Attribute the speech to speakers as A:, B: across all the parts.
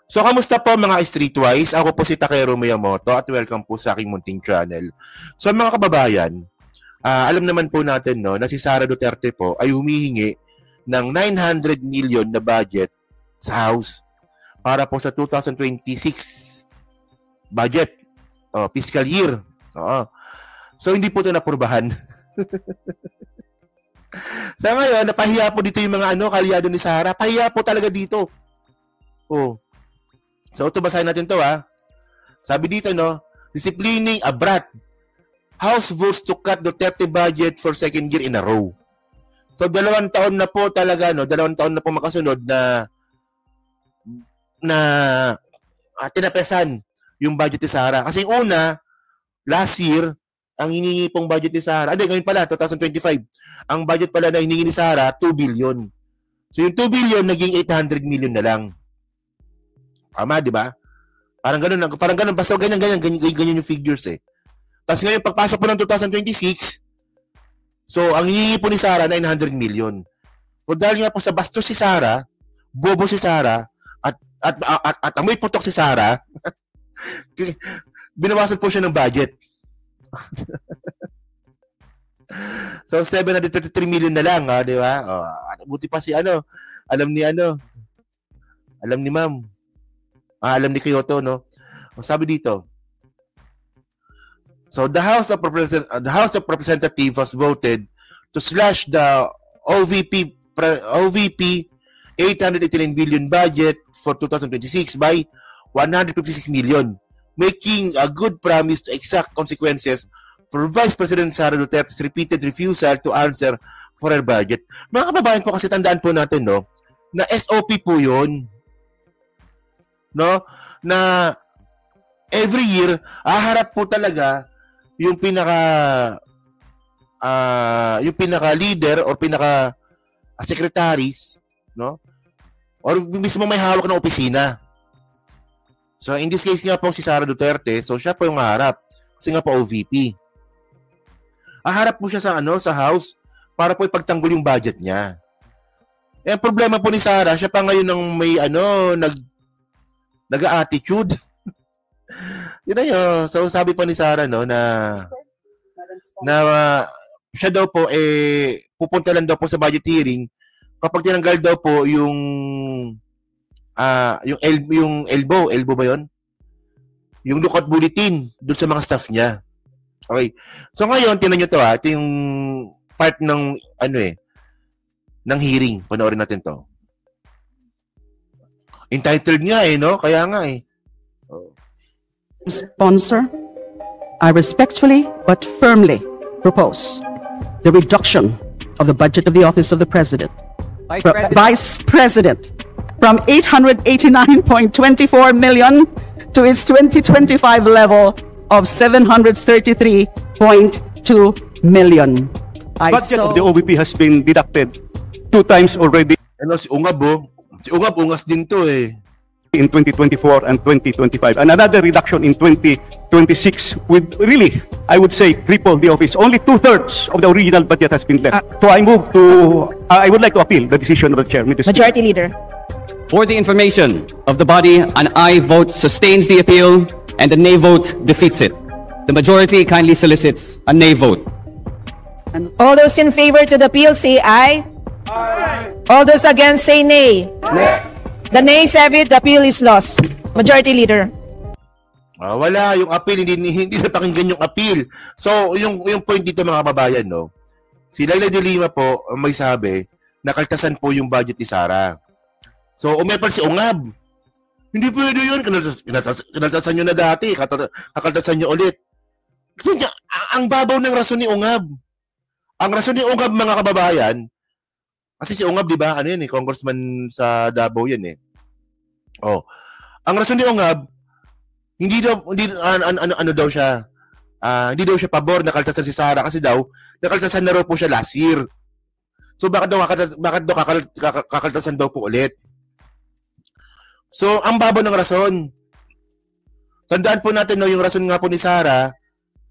A: So, kamusta po mga Streetwise? Ako po si Takero Miyamoto at welcome po sa aking munting channel. So, mga kababayan, alam naman po natin no, na si Sara Duterte po ay humihingi ng 900 million na budget sa House para po sa 2026 budget, fiscal year. So, hindi po ito napurbahan. Sa ngayon, napahiya po dito yung mga kalyado ni Sara. Pahiya po talaga dito. So, ito basahin natin to Sabi dito, no, disciplining a brat. House votes to cut Duterte budget for second year in a row. So, 2 taon na po talaga, no, 2 taon na po makasunod na tinapesan yung budget ni Sara. Kasi una, last year, ang hiningi pong budget ni Sara, ngayon pala, 2025, ang budget pala na hiningi ni Sara, 2 billion. So, yung 2 billion, naging 800 million na lang. Tama, di ba? Parang ganun, basta ganyan yung figures eh. Tapos ngayon, pagpasok po ng 2026, so, ang hihingi po ni Sara, 900 million. So, dahil nga po sa bastos si Sara, bobo si Sara, at amoy putok si Sara, binawasan po siya ng budget. So, 733 million na lang, di ba? Buti pa si alam ni ma'am. Alam ni Kyoto, no? Sabi dito, so the House of Representatives voted to slash the OVP 889 billion budget for 2026 by 156 million, making a good promise to exact consequences for Vice President Sara Duterte's repeated refusal to answer for her budget. Mga kababayan ko, kasi tandaan po natin, no, na SOP po yun. No, na every year haharap po talaga yung pinaka leader or pinaka secretaries, no, or mismo may hawak ng opisina. So in this case nga po si Sara Duterte, so siya po yung haharap kasi nga po OVP. Haharap po siya sa House para po ipagtanggol yung budget niya. Ang problema po ni Sara, siya pa ngayon ng may nag-attitude. Yun na yun. So, sabi pa ni Sara, no, na siya daw po, pupunta lang daw po sa budget hearing kapag tinanggal daw po yung elbow ba yun? Yung lookout bulletin doon sa mga staff niya. Okay. So, ngayon, tinan nyo to, ito yung part ng, ng hearing. Panoorin natin to. Entitled nga no? Kaya nga
B: Sponsor, I respectfully but firmly propose the reduction of the budget of the Office of the President, Vice President, from 889.24 million to its 2025 level of 733.2 million.
C: Budget of the OVP has been deducted 2 times already.
A: Si Ungab, si Ungab, ungas din to
C: in 2024 and 2025, and another reduction in 2026 with really, I would say, triple the office. Only 2/3 of the original budget has been left. So I would like to appeal the decision of the chair.
D: Majority Leader.
E: For the information of the body, an aye vote sustains the appeal and the nay vote defeats it. The majority kindly solicits a nay vote.
D: All those in favor to the appeal say aye. Aye. All those against say nay. Nay. The nays have it, the appeal is lost. Majority Leader.
A: Wala yung appeal, hindi napakinggan yung appeal. So, yung point dito mga kababayan, no, si Laila de Lima po, may sabi, nakaltasan po yung budget ni Sara. So, umepal si Ungab. Hindi pwede yun, kinaltasan nyo na dati, kakaltasan nyo ulit. Ang babaw ng rason ni Ungab. Ang rason ni Ungab, mga kababayan, kasi si Ungab, di ba, congressman sa Davao yan ang rason ni Ungab, hindi daw siya, hindi daw siya pabor na kaltasan si Sara kasi daw, nakaltasan na raw po siya last year. So, bakit daw kakaltasan daw po ulit? So, ang babaw ng rason. Tandaan po natin, no, yung rason nga po ni Sara,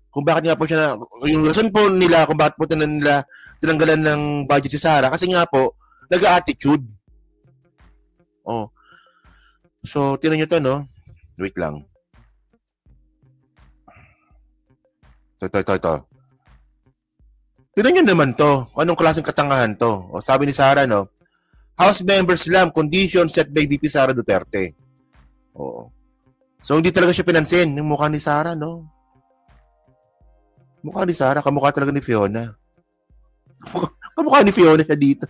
A: kung bakit nga po siya, yung rason po nila, kung bakit po nila tinanggalan ng budget si Sara, kasi nga po, nag-attitude. So, tinan nyo to, no? Wait lang. Ito. Tinan nyo naman to. Anong klaseng katangahan to? O, sabi ni Sara, no? House members lang, conditions set by VP Sara Duterte. Oo. So, hindi talaga siya pinansin. Yung mukha ni Sara, no? Mukha ni Sara, kamukha talaga ni Fiona. Kamukha ni Fiona siya dito.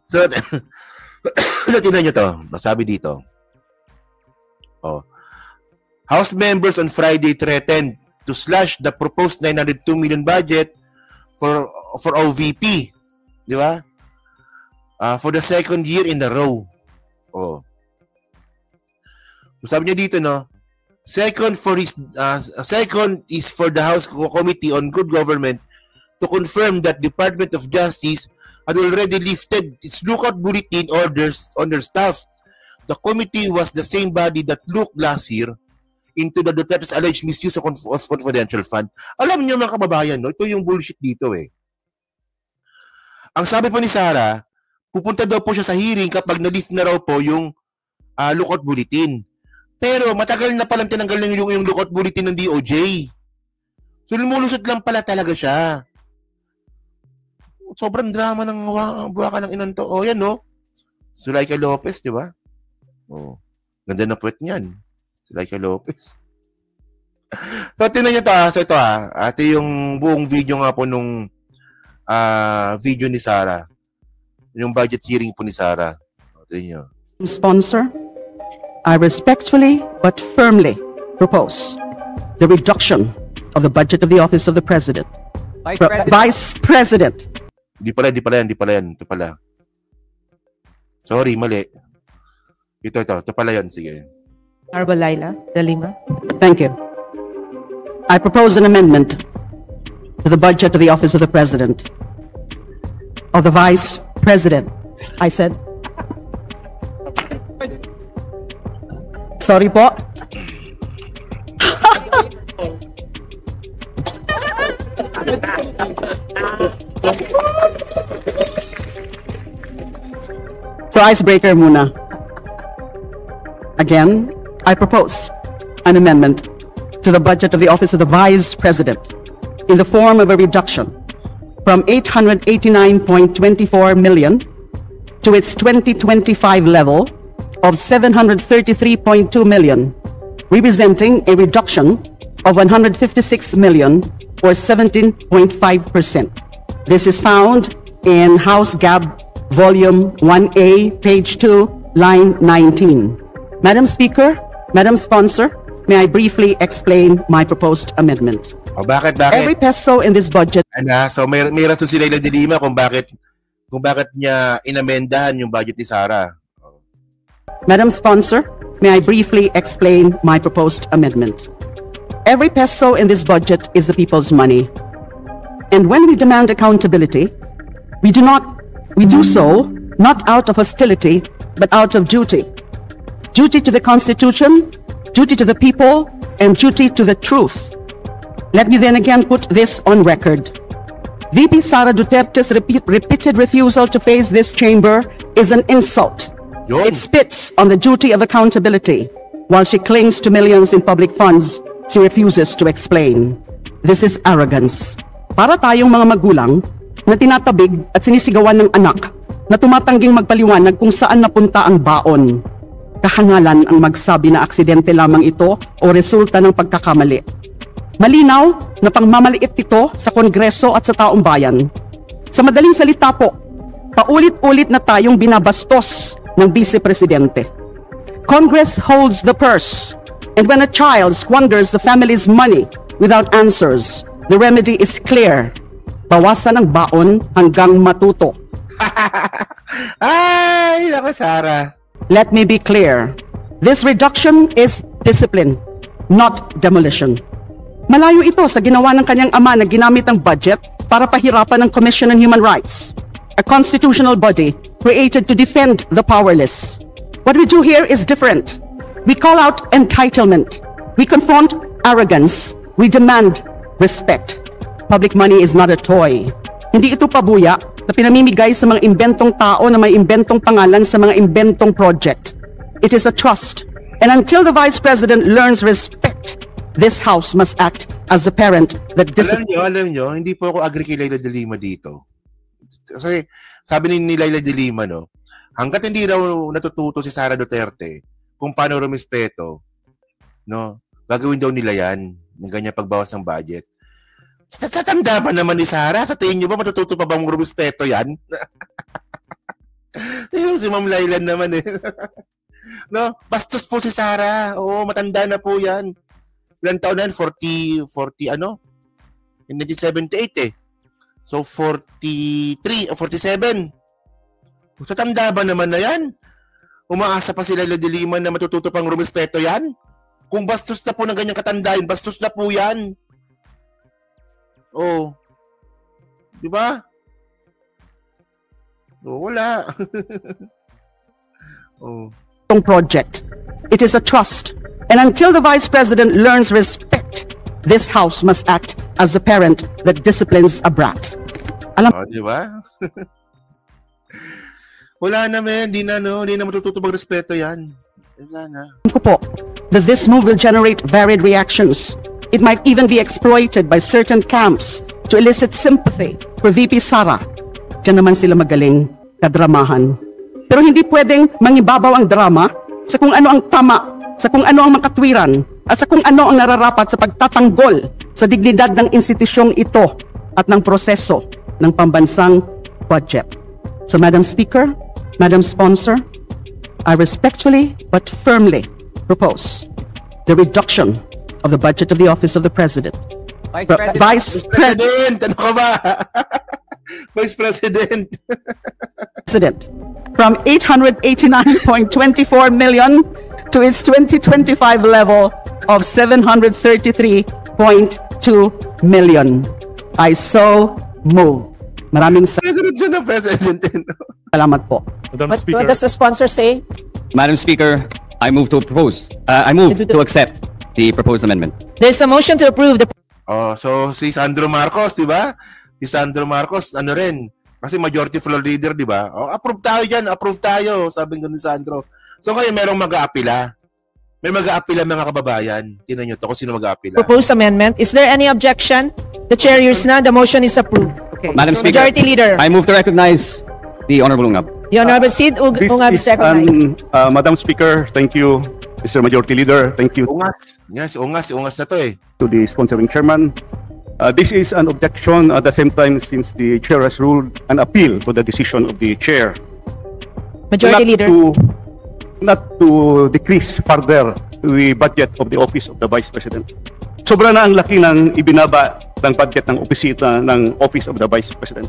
A: So, tinan nyo to. Masabi dito. Oh. House members on Friday threatened to slash the proposed 902 million budget for OVP. Di ba? For the second year in a row. Oh. Sabi niya dito, no? Second is for the House Committee on Good Government to confirm that Department of Justice had already lifted its lookout bulletin orders on their staff. The committee was the same body that looked last year into the Duterte's alleged misuse of confidential fund. Alam niyo mga kababayan, no? Ito yung bullshit dito eh. Ang sabi po ni Sara, pupunta daw po siya sa hearing kapag na-lift na raw po yung lookout bulletin. Pero matagal na palang tinanggal na yung lookout bulletin ng DOJ. So lumulusot lang pala talaga siya. Sobrang drama ng buwaka ng inanto. O yan, no? Sulaika Lopez, di ba? Oh, ganda na puwet niyan. Sulaika Lopez. So, tinan niyo to So, ito ate yung buong video nga po nung video ni Sara. Yung budget hearing po ni Sara. Tinan niyo.
B: Sponsor, I respectfully but firmly propose the reduction of the budget of the Office of the President. Vice President.
A: Hindi pala yan. Ito pala. Sorry, mali. Ito pala yan. Sige.
D: Honorable Laila De Lima.
B: Thank you. I propose an amendment to the budget of the Office of the President, of the Vice President. I said. Sorry po. So, icebreaker muna. Again, I propose an amendment to the budget of the Office of the Vice President in the form of a reduction from 889.24 million to its 2025 level of 733.2 million, representing a reduction of 156 million or 17.5%. This is found in House Gab Volume 1A, page 2, line 19. Madam Speaker, Madam Sponsor, may I briefly explain my proposed amendment?
A: O bakit?
B: Every peso in this budget.
A: So may rason si Laila De Lima kung bakit niya inamendahan yung budget ni Sara.
B: Madam Sponsor, may I briefly explain my proposed amendment? Every peso in this budget is the people's money. And when we demand accountability, we do so not out of hostility, but out of duty. Duty to the Constitution, duty to the people, and duty to the truth. Let me then again put this on record. VP Sara Duterte's repeated refusal to face this chamber is an insult. It spits on the duty of accountability. While she clings to millions in public funds, she refuses to explain. This is arrogance. Para tayong mga magulang na tinatabig at sinisigawan ng anak na tumatangging magpaliwanag kung saan napunta ang baon. Kahangalan ang magsabi na aksidente lamang ito o resulta ng pagkakamali. Malinaw na pangmamaliit ito sa Kongreso at sa taong bayan. Sa madaling salita po, paulit-ulit na tayong binabastos ng Vice Presidente. Congress holds the purse, and when a child squanders the family's money without answers, the remedy is clear. Bawasan ang baon hanggang matuto.
A: Ay, naku, Sara.
B: Let me be clear. This reduction is discipline, not demolition. Malayo ito sa ginawa ng kanyang ama na ginamit ang budget para pahirapan ng Commission on Human Rights, a constitutional body created to defend the powerless. What we do here is different. We call out entitlement. We confront arrogance. We demand respect. Public money is not a toy. Hindi ito pabuya na pinamimigay sa mga imbentong tao na may imbentong pangalan sa mga imbentong project. It is a trust. And until the Vice President learns respect, this House must act as the parent that
A: Alam nyo, hindi po ako agree kay Leila de Lima dito. Kasi sabi ni Leila de Lima, no, hanggat hindi raw natututo si Sara Duterte kung paano rumispeto, no, gagawin daw nila yan ng ganyan pagbawas ng budget. Sa tanda pa naman ni Sara, sa tingin nyo ba matututo pa bang rumispeto yan? Si Ma'am Leila naman eh. No, bastos po si Sara. Oo, matanda na po yan. Ilang taon na yan? 40 ano? In 1978 eh. So, 43 o 47. Sa tanda ba naman na yan? Umaasa pa sila de Lima na matututo pang rumispeto yan? Kung bastos na po ng ganyang katandaan, bastos na po yan. Oh. Di ba? Oh, wala. Oh.
B: Project. It is a trust. And until the Vice President learns respect, this House must act as the parent that disciplines a brat.
A: Di ba? Wala na, men. Di na matututo mag-respeto yan. Wala na.
B: Ko po that this move will generate varied reactions. It might even be exploited by certain camps to elicit sympathy for VP Sara. Diyan naman sila magaling kadramahan. Pero hindi pwedeng mangibabaw ang drama sa kung ano ang tama, sa kung ano ang makatwiran, at sa kung ano ang nararapat sa pagtatanggol sa dignidad ng institusyong ito at ng proseso ng pambansang budget. So, Madam Speaker, Madam Sponsor, I respectfully but firmly propose the reduction of the budget of the Office of the President. Vice President!
A: Ano ka ba? Vice President!
B: President, from 889.24 million to its 2025 level of 733.2 million. I so move. Maraming salamat po.
D: What does the sponsor say?
E: Madam Speaker, I move to accept the proposed amendment.
D: There's a motion to approve the...
A: Oh, so si Sandro Marcos, di ba? Si Sandro Marcos, ano rin, kasi majority floor leader, di ba? Oh, approve tayo dyan, approve tayo, sabi ni Sandro. So ngayon, merong mag-aapila. May mag-aapila mga kababayan. Tingnan nyo to kung sino mag-aapila.
D: Proposed amendment. Is there any objection? The chair hears none. The motion is approved. Okay.
E: Madam Speaker,
D: Majority Leader.
E: I move to recognize the Honorable Ungab.
D: The Honorable Sid Ungab is recognized.
C: Madam Speaker, thank you, Mr. Majority Leader. Thank you
A: Ungas. Yan, si Ungas na to eh.
C: to the sponsoring chairman. This is an objection at the same time since the chair has ruled an appeal to the decision of the chair.
D: Majority Leader.
C: Not to decrease further the budget of the Office of the Vice President. Sobra na ang laki ng ibinaba ng budget ng opisina ng Office of the Vice President.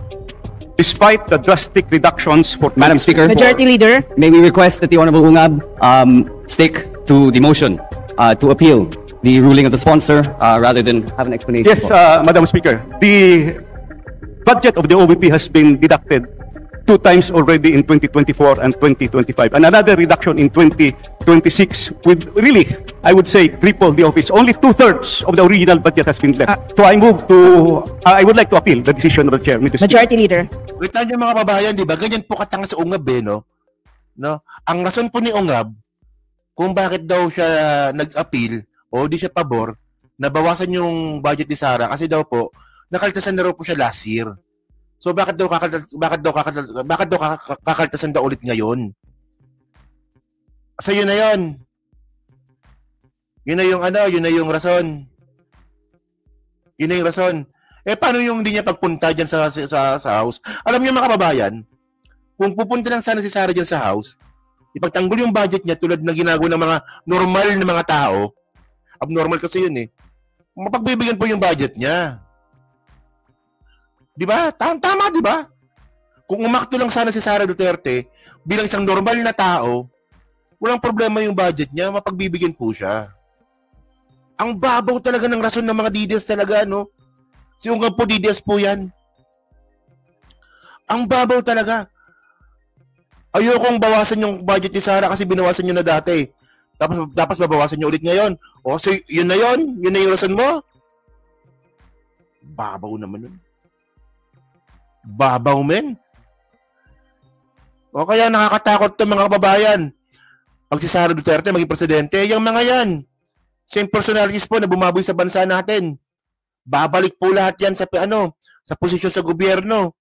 C: Despite the drastic reductions for...
E: Madam Speaker,
D: Majority Leader.
E: may we request that the Honorable Ungab stick to the motion to appeal the ruling of the sponsor rather than have an explanation.
C: Yes, Madam Speaker. The budget of the OVP has been deducted 2 times already in 2024 and 2025, and another reduction in 2026 with really, I would say, triple the office. Only 2/3 of the original budget has been left. So I would like to appeal the decision of the chair.
D: Majority Leader.
A: Wait lang yung mga kababayan, di ba? Ganyan po katanga si Ungab eh, no? Ang rason po ni Ungab, kung bakit daw siya nag-appeal o di siya pabor, nabawasan yung budget ni Sara kasi daw po, nakaltasan na raw po siya last year. So bakit daw kakaltasan daw ulit ngayon? So yun na yun. Yun na yung rason. Yun na yung rason. Eh paano yung hindi niya pagpunta diyan sa house? Alam niyo mga kababayan, kung pupunta lang sana si Sara diyan sa house, ipagtanggol yung budget niya tulad na ginagawa ng mga normal na mga tao. Abnormal kasi yun eh. Mapagbibigyan po yung budget niya. Di ba? Tama, di ba? Kung umakto lang sana si Sara Duterte bilang isang normal na tao, walang problema yung budget niya, mapagbibigyan po siya. Ang babaw talaga ng rason ng mga DDS talaga, no? Si Ungab po, DDS po yan. Ang babaw talaga. Ayokong bawasan yung budget ni Sara kasi binawasan nyo na dati. Tapos babawasan nyo ulit ngayon. O, so yun na yun? Yun na yung rason mo? Babaw naman yun. Babaw, men. O kaya nakakatakot to mga kababayan. pag si Sara Duterte maging presidente, yung mga yan, same personalities po na bumaboy sa bansa natin. Babalik po lahat yan sa sa posisyon sa gobyerno.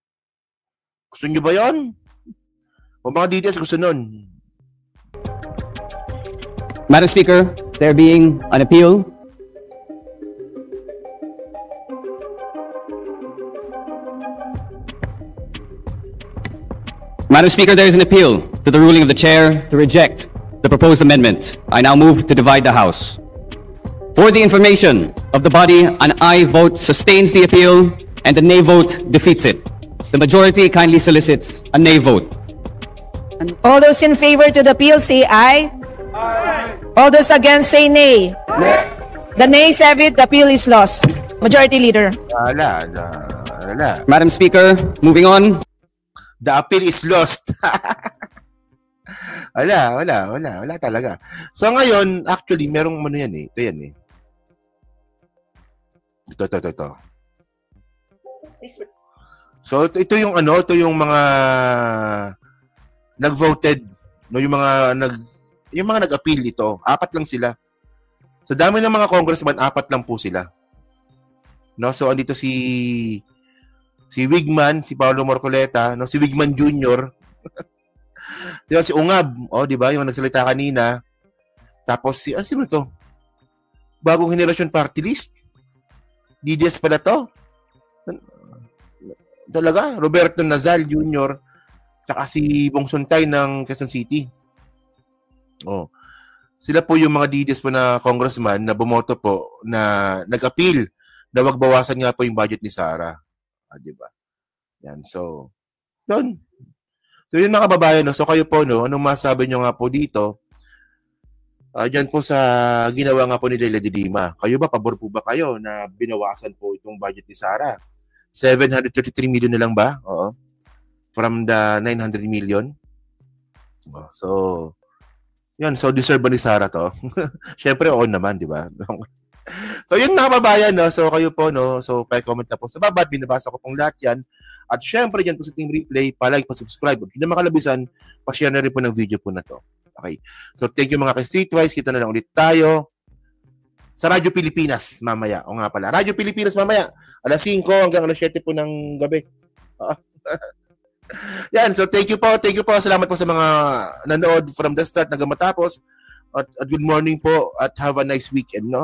A: Gusto nyo ba yun? O mga DDS gusto nun?
E: Madam Speaker, there being an appeal. Madam Speaker, there is an appeal to the ruling of the chair to reject the proposed amendment. I now move to divide the House. For the information of the body, an aye vote sustains the appeal and a nay vote defeats it. The majority kindly solicits a nay vote.
D: All those in favor to the appeal say aye. Aye. All those against say nay. Nay. The nays have it, the appeal is lost. Majority Leader.
A: Wala.
E: Madam Speaker, moving on.
A: The appeal is lost. Wala talaga. So ngayon, actually, merong yan eh. Ito yan eh. Ito. So ito yung ito yung mga nag-voted, no, yung mga nag-appeal ito. 4 lang sila. Sa dami ng mga congressman, 4 lang po sila. No, so andito si Wigman, si Paolo Marcoleta, no, si Wigman Jr. Di ba, si Ungab, di ba, yung nagsalita kanina. Tapos sino to? Bagong Henerasyon Party List. DDS pala to. Talaga, Roberto Nazal Jr. Tsaka si Bong Suntay ng Quezon City. Sila po yung mga DDS po na congressman na bumoto po na nag-appeal na wag bawasan nga po yung budget ni Sara. Di ba? Yan, so yun. So yun mga kababayan, no? So kayo po, no, anong masabi nyo nga po dito? Diyan po sa ginawa nga po ni Leila de Lima. Kayo ba, pabor po ba kayo na binawasan po itong budget ni Sara? 733 million na lang ba? Oo. From the 900 million. So, yun. So, deserve ba ni Sara to? Siyempre, oo naman, di ba? So, yun mga kababayan, no? So, kayo po, no? So, pa-comment na po sa baba. Binabasa ko pong lahat yan. At syempre, dyan po sa Team Replay, pa-like, pa-subscribe. Kung hindi na makalabisan, pa-share na rin po ng video po na to. Okay. So, thank you mga ka-Streetwise. Kita na lang ulit tayo sa Radyo Pilipinas mamaya. O nga pala. Radyo Pilipinas mamaya. Alas 5 hanggang alas 7 po ng gabi. Yan. So, thank you po. Thank you po. Salamat po sa mga nanood from the start hanggang matapos. At good morning po at have a nice weekend, no?